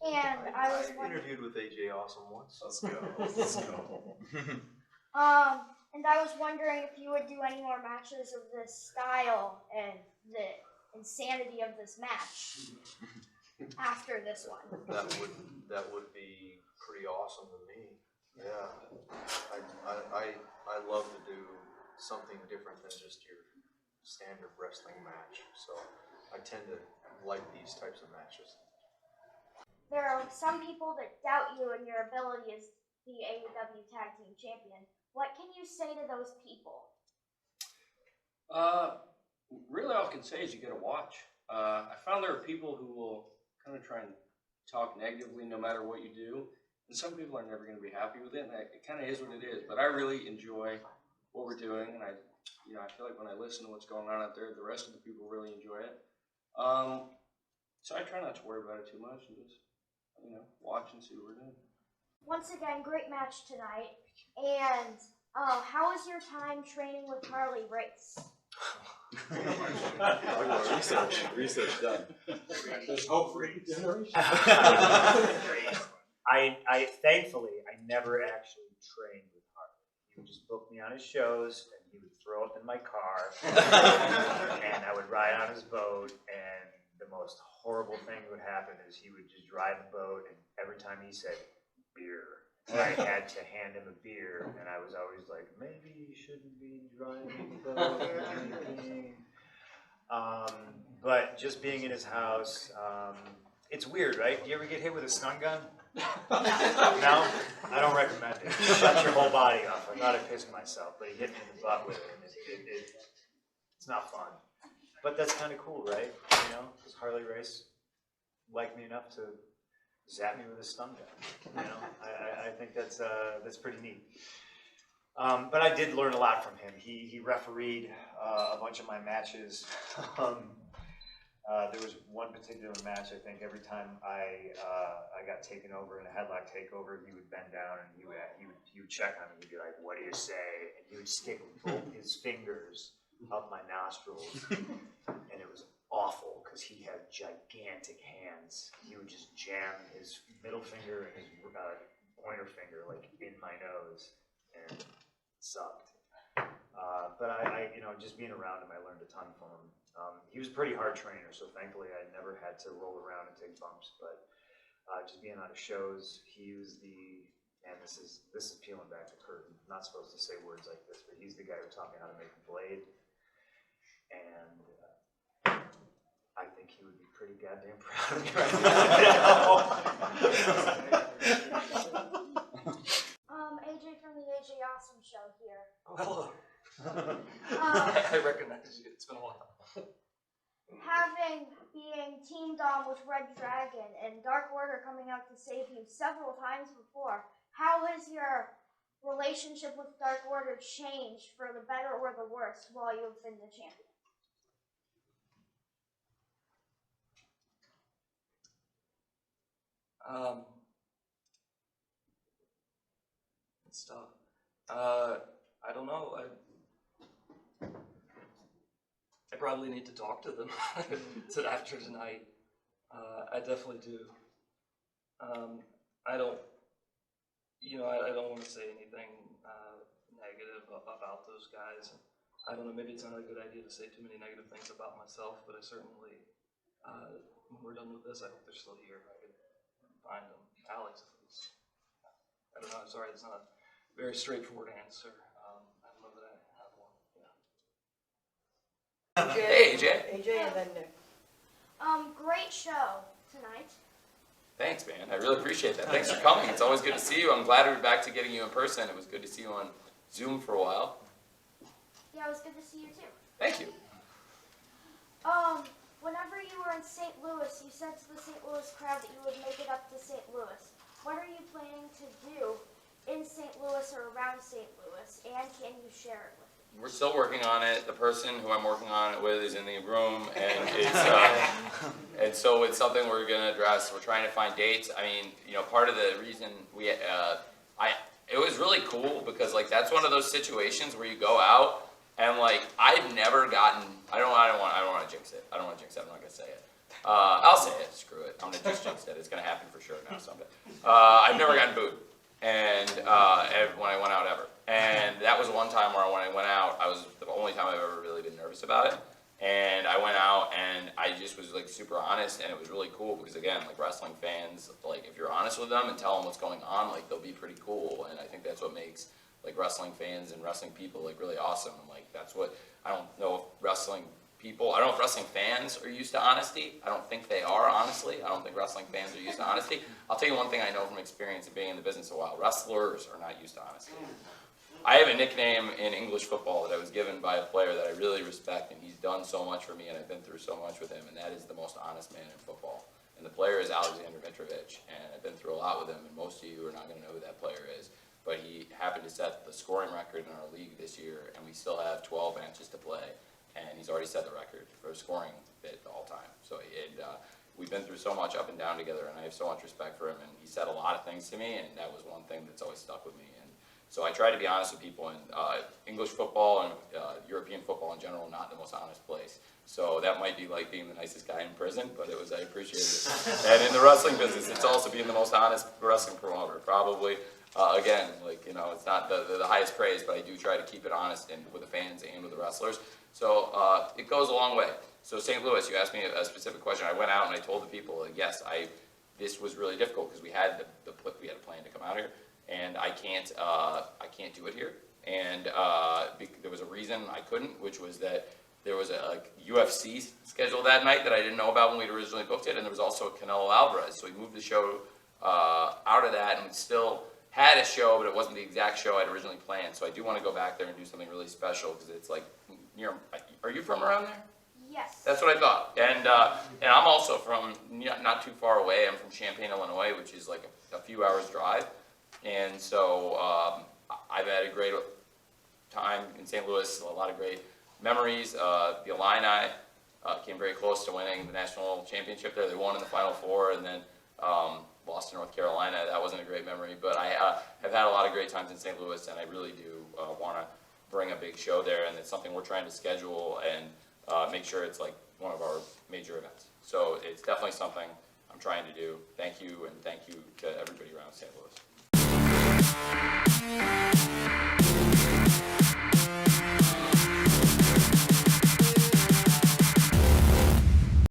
And I was interviewed with AJ Awesome once. Let's go. Let's go. And I was wondering if you would do any more matches of this style and the insanity of this match after this one. That would be pretty awesome to me. Yeah, I love to do something different than just your standard wrestling match. So I tend to like these types of matches. There are some people that doubt you and your ability as the AEW Tag Team Champion. What can you say to those people? Really all I can say is you gotta watch. I found there are people who will kind of try and talk negatively no matter what you do. And some people are never gonna be happy with it, and it kind of is what it is. But I really enjoy what we're doing, and I feel like when I listen to what's going on out there, the rest of the people really enjoy it. So I try not to worry about it too much and just, watch and see what we're doing. Once again, great match tonight. And how was your time training with Harley Race? Research done. There's hope for regeneration. I thankfully never actually trained with Harley. He would just book me on his shows, and he would throw up in my car, and I would ride on his boat, and the most horrible thing that would happen is he would just drive the boat, and every time he said beer, I had to hand him a beer, and I was always like, maybe you shouldn't be driving the boat or anything. But just being in his house, it's weird, right? Do you ever get hit with a stun gun? No? I don't recommend it. It shuts your whole body off. I thought I pissed myself, but he hit me in the butt with it, and it's not fun. But that's kind of cool, right? Because Harley Race liked me enough to zap me with a stun gun. I think that's pretty neat. But I did learn a lot from him. He refereed a bunch of my matches. There was one particular match, I think, every time I got taken over in a headlock takeover, he would bend down and he would check on me. He'd be like, "What do you say?" And he would stick both his fingers up my nostrils, and it was awful because he had gigantic hands. He would just jam his middle finger and his pointer finger like in my nose, and it sucked. But I just being around him, I learned a ton from him. He was a pretty hard trainer, so thankfully I never had to roll around and take bumps. But just being on his shows, he was and this is peeling back the curtain. I'm not supposed to say words like this, but he's the guy who taught me how to make a blade. And I think he would be pretty goddamn proud of me right now. AJ from the AJ Awesome Show here. Oh, hello. I recognize you. It's been a while. Being teamed on with Red Dragon and Dark Order coming out to save you several times before, how has your relationship with Dark Order changed for the better or the worse while you've been the champion? It's tough. I don't know. I probably need to talk to them after tonight. I definitely do. I don't want to say anything negative about those guys. I don't know, maybe it's not a good idea to say too many negative things about myself, but I certainly, when we're done with this, I hope they're still here. I could find them. Alex, I don't know, I'm sorry, it's not a very straightforward answer. I don't know that I have one. Yeah. Hey, AJ. AJ and then Nick. Great show tonight. Thanks, man. I really appreciate that. Thanks for coming. It's always good to see you. I'm glad to be back to getting you in person. It was good to see you on Zoom for a while. Yeah, it was good to see you too. Thank you. Whenever you were in St. Louis, you said to the St. Louis crowd that you would make it up to St. Louis. What are you planning to do in St. Louis or around St. Louis, and can you share it with me? We're still working on it. The person who I'm working on it with is in the room, and and so it's something we're going to address. We're trying to find dates. I mean, part of the reason it was really cool because that's one of those situations where you go out and I've never gotten. I don't want to jinx it. I don't want to jinx it. I'm not going to say it. I'll say it, screw it. I'm gonna just jinx it. It's gonna happen for sure now someday. I've never gotten booed, and when I went out ever. And that was one time where when I went out, I was the only time I've ever really been nervous about it. And I went out and I just was like super honest, and it was really cool because again, like wrestling fans, like if you're honest with them and tell them what's going on, like they'll be pretty cool. And I think that's what makes like wrestling fans and wrestling people like really awesome. And like that's what I don't know if wrestling people, I don't know if wrestling fans are used to honesty. I don't think they are, honestly. I don't think wrestling fans are used to honesty. I'll tell you one thing I know from experience of being in the business a while: wrestlers are not used to honesty. I have a nickname in English football that I was given by a player that I really respect, and he's done so much for me, and I've been through so much with him, and that is the most honest man in football. And the player is Alexander Mitrovic, and I've been through a lot with him, and most of you are not going to know who that player is, but he happened to set the scoring record in our league this year, and we still have 12 matches to play, and he's already set the record for scoring bit all time. So we've been through so much up and down together, and I have so much respect for him, and he said a lot of things to me, and that was one thing that's always stuck with me. So I try to be honest with people, and English football and European football in general, not the most honest place. So that might be like being the nicest guy in prison, but I appreciate it. And in the wrestling business, it's also being the most honest wrestling promoter, probably. Again, like, you know, it's not the highest praise, but I do try to keep it honest and with the fans and with the wrestlers. So it goes a long way. So St. Louis, you asked me a specific question. I went out and I told the people, like, yes, this was really difficult because we had we had a plan to come out here. And I can't do it here. And there was a reason I couldn't, which was that there was a UFC schedule that night that I didn't know about when we originally booked it, and there was also a Canelo Alvarez. So we moved the show out of that, and we still had a show, but it wasn't the exact show I'd originally planned. So I do want to go back there and do something really special because it's like near. Are you from around there? Yes. That's what I thought. And I'm also from not too far away. I'm from Champaign, Illinois, which is like a few hours drive. And so I've had a great time in St. Louis, a lot of great memories. The Illini came very close to winning the national championship there. They won in the Final Four and then lost to North Carolina. That wasn't a great memory, but I have had a lot of great times in St. Louis, and I really do want to bring a big show there, and it's something we're trying to schedule and make sure it's like one of our major events. So it's definitely something I'm trying to do. Thank you, and thank you to everybody around St. Louis.